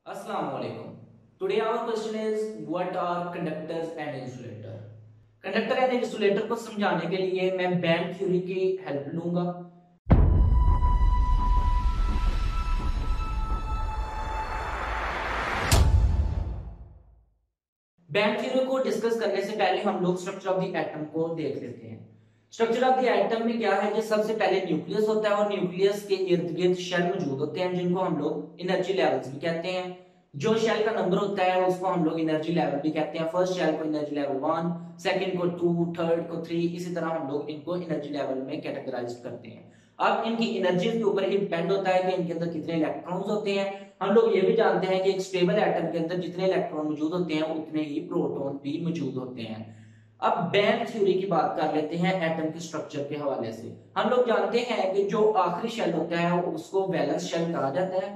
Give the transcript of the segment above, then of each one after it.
Assalamu alaikum. Today our question is what are conductors and insulator? Conductor and insulator को समझाने के लिए मैं बैंड थ्योरी की हेल्प लूंगा। बैंड थ्योरी को डिस्कस करने से पहले हम लोग स्ट्रक्चर ऑफ द एटम को देख लेते हैं। स्ट्रक्चर ऑफ द एटम में क्या है कि सबसे पहले न्यूक्लियस होता है और न्यूक्लियस के इर्द गिर्द शेल मौजूद होते हैं जिनको हम लोग एनर्जी लेवल्स भी कहते हैं। जो शेल का नंबर होता है उसको हम लोग एनर्जी लेवल भी कहते हैं। फर्स्ट शेल को एनर्जी लेवल 1, सेकंड को 2, थर्ड को 3, इसी तरह हम लोग इनको एनर्जी लेवल में कैटेगराइज करते हैं। अब इनकी एनर्जी के ऊपर ही डिपेंड होता है कि इनके अंदर कितने इलेक्ट्रॉन्स होते हैं। हम लोग ये भी जानते हैं कि एक स्टेबल एटम के अंदर जितने इलेक्ट्रॉन मौजूद होते हैं उतने ही प्रोटॉन भी मौजूद होते हैं। अब बैंड थ्योरी की बात कर लेते हैं एटम के स्ट्रक्चर के हवाले से। हम लोग जानते हैं कि जो आखिरी शेल होता है उसको वैलेंस शेल कहा जाता है।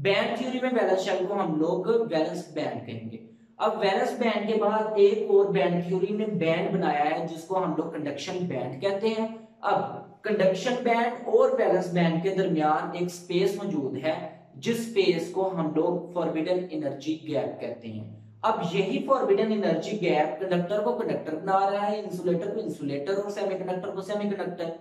बैंड थ्योरी में वैलेंस शेल को हम लोग वैलेंस बैंड कहेंगे। अब वैलेंस बैंड के बाद एक और बैंड थ्योरी ने बैंड बनाया है जिसको हम लोग कंडक्शन बैंड कहते हैं। अब कंडक्शन बैंड और वैलेंस बैंड के दरमियान एक स्पेस मौजूद है जिस स्पेस को हम लोग फॉरबिडन एनर्जी गैप कहते हैं। अब यही फॉरबिडन एनर्जी गैप कंडक्टर को कंडक्टर बना रहा है, इंसुलेटर को इंसुलेटर और सेमीकंडक्टर को सेमीकंडक्टर।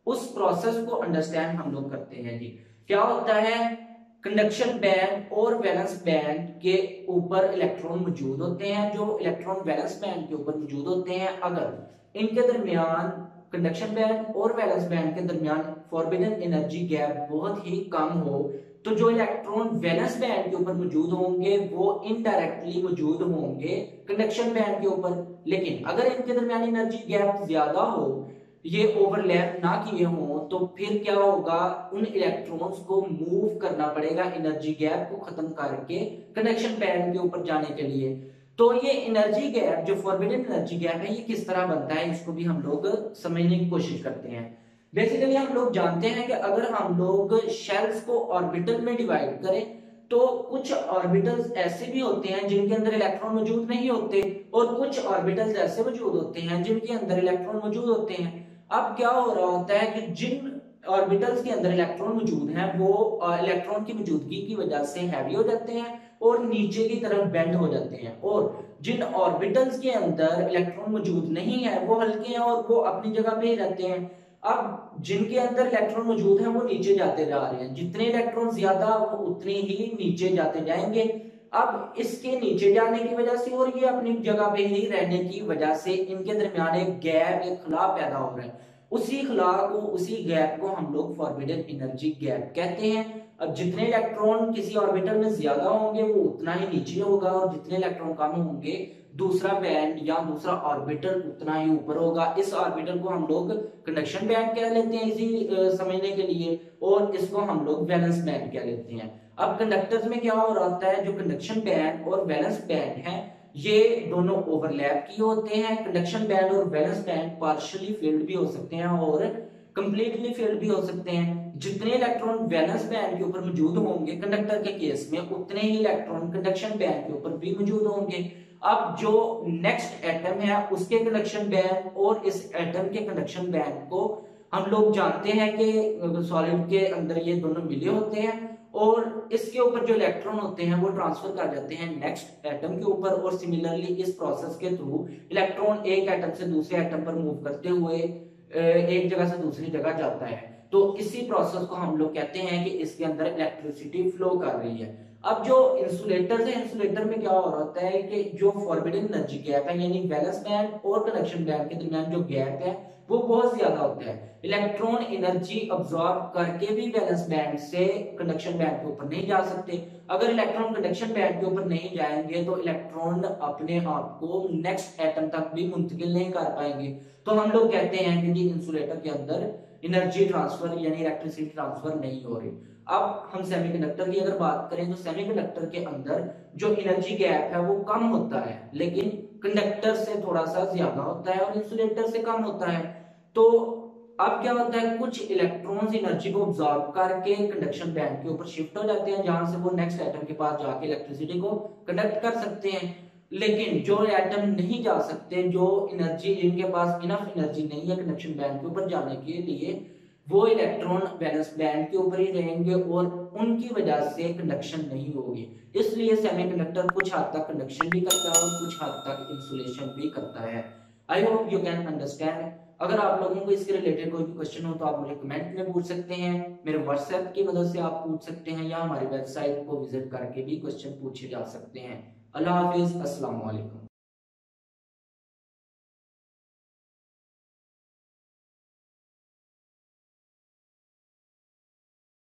उस प्रोसेस को अंडरस्टैंड हम लोग करते हैं जी। क्या होता है, कंडक्शन बैंड और वैलेंस बैंड के ऊपर इलेक्ट्रॉन मौजूद होते हैं। जो इलेक्ट्रॉन वैलेंस बैंड के ऊपर मौजूद होते हैं, अगर इनके दरमियान कंडक्शन बैंड और वैलेंस बैंड के दरमियान फॉरबिडन एनर्जी गैप बहुत ही कम हो तो जो इलेक्ट्रॉन वैलेंस बैंड के ऊपर मौजूद होंगे वो इनडायरेक्टली मौजूद होंगे कंडक्शन बैंड के ऊपर। लेकिन अगर इनके दरमियान एनर्जी गैप ज्यादा हो, ये ओवरलैप ना किए हों, तो फिर क्या होगा, उन इलेक्ट्रॉन्स को मूव करना पड़ेगा एनर्जी गैप को खत्म करके कंडक्शन बैंड के ऊपर जाने के लिए। तो ये एनर्जी गैप, जो फॉरबिडन एनर्जी गैप है, ये किस तरह बनता है इसको भी हम लोग समझने की कोशिश करते हैं। बेसिकली हम लोग जानते हैं कि अगर हम लोग शेल्स को ऑर्बिटल में डिवाइड करें तो कुछ ऑर्बिटल्स ऐसे भी होते हैं जिनके अंदर इलेक्ट्रॉन मौजूद नहीं होते और कुछ ऑर्बिटल्स ऐसे मौजूद होते हैं जिनके अंदर इलेक्ट्रॉन मौजूद होते हैं। अब क्या हो रहा होता है कि जिन ऑर्बिटल्स के अंदर इलेक्ट्रॉन मौजूद हैं वो इलेक्ट्रॉन की मौजूदगी की वजह से हैवी हो जाते हैं और नीचे की तरफ बेंड हो जाते हैं, और जिन ऑर्बिटल्स के अंदर इलेक्ट्रॉन मौजूद नहीं है वो हल्के हैं और वो अपनी जगह पे ही रहते हैं। अब जिनके अंदर इलेक्ट्रॉन मौजूद है वो नीचे जाते जा रहे हैं, जितने इलेक्ट्रॉन ज्यादा वो उतने ही नीचे जाते जाएंगे। अब इसके नीचे जाने की वजह से और ये अपनी जगह पे ही रहने की वजह से इनके दरमियान एक गैप, एक खला पैदा हो रहा है। उसी खला को, उसी गैप को हम लोग फॉरबिडन एनर्जी गैप कहते हैं। अब जितने इलेक्ट्रॉन किसी ऑर्बिटल में ज्यादा होंगे वो उतना ही नीचे होगा और जितने इलेक्ट्रॉन कम होंगे दूसरा बैंड या दूसरा ऑर्बिटल उतना ही ऊपर होगा। इस ऑर्बिटल को हम लोग कंडक्शन बैंड कह लेते हैं इसी समझने के लिए, और इसको हम लोग वैलेंस बैंड कह लेते हैं। अब कंडक्टर्स में क्या हो रहा होता है, जो कंडक्शन बैंड और वैलेंस बैंड है ये दोनों ओवरलैप किए होते हैं। कंडक्शन बैंड और वैलेंस बैंड पार्शियली फील्ड भी हो सकते हैं और कंप्लीटली फील्ड भी हो सकते हैं। जितने इलेक्ट्रॉन वैलेंस बैंड के ऊपर मौजूद होंगे कंडक्टर के केस में, उतने ही इलेक्ट्रॉन कंडक्शन बैंड के ऊपर भी मौजूद होंगे। अब जो नेक्स्ट एटम है उसके कंडक्शन बैंड और इस एटम के कंडक्शन बैंड को हम लोग जानते हैं कि सॉलिड के अंदर ये दोनों मिले होते हैं और इसके ऊपर जो इलेक्ट्रॉन होते हैं वो ट्रांसफर कर जाते हैं नेक्स्ट एटम के ऊपर, और सिमिलरली इस प्रोसेस के थ्रू इलेक्ट्रॉन एक एटम से दूसरे एटम पर मूव करते हुए एक जगह से दूसरी जगह जाता है। तो इसी प्रोसेस को हम लोग कहते हैं कि इसके अंदर इलेक्ट्रिसिटी फ्लो कर रही है। अब जो इंसुलेटर है, इंसुलेटर में क्या हो रहा होता है कि जो फॉरबिडन एनर्जी गैप है यानी वैलेंस बैंड और कंडक्शन बैंड के दरमियान जो गैप है वो बहुत ज्यादा होता है। इलेक्ट्रॉन एनर्जी अब्सॉर्ब करके भी वैलेंस बैंड से कंडक्शन बैंड के ऊपर नहीं जा सकते। अगर इलेक्ट्रॉन कंडक्शन बैंड के ऊपर नहीं जाएंगे तो इलेक्ट्रॉन अपने आप को नेक्स्ट एटम तक भी मुंतकिल नहीं कर पाएंगे। तो हम लोग कहते हैं कि जी इंसुलेटर के अंदर एनर्जी ट्रांसफर यानी इलेक्ट्रिसिटी ट्रांसफर नहीं हो रही। अब हम सेमीकंडक्टर की अगर बात करें तो सेमीकंडक्टर के अंदर जो एनर्जी गैप है वो कम होता है, लेकिन कंडक्टर से थोड़ा सा ज्यादा होता है और इंसुलेटर से कम होता है। तो अब क्या होता है, कुछ इलेक्ट्रॉन्स एनर्जी को ऑब्जॉर्ब करके कंडक्शन बैंड के ऊपर शिफ्ट हो जाते हैं जहां से वो नेक्स्ट एटम के पास जाके इलेक्ट्रिसिटी को कंडक्ट कर सकते हैं। लेकिन जो एटम नहीं जा सकते, जो एनर्जी, जिनके पास इनफ एनर्जी नहीं है कंडक्शन बैंड के ऊपर जाने के लिए, वो इलेक्ट्रॉन वैलेंस बैंड के ऊपर ही रहेंगे और उनकी वजह से कंडक्शन नहीं होगी। इसलिए सेमीकंडक्टर कुछ हद तक कंडक्शन भी करता है और कुछ हद तक इंसुलेशन भी करता है। I hope you can understand. अगर आप लोगों को इसके रिलेटेड कोई भी क्वेश्चन हो तो आप मुझे कमेंट में पूछ सकते हैं, मेरे व्हाट्सएप की मदद से आप पूछ सकते हैं, या हमारी वेबसाइट को विजिट करके भी क्वेश्चन पूछे जा सकते हैं। अल्लाह हाफिज, अस्सलाम वालेकुम।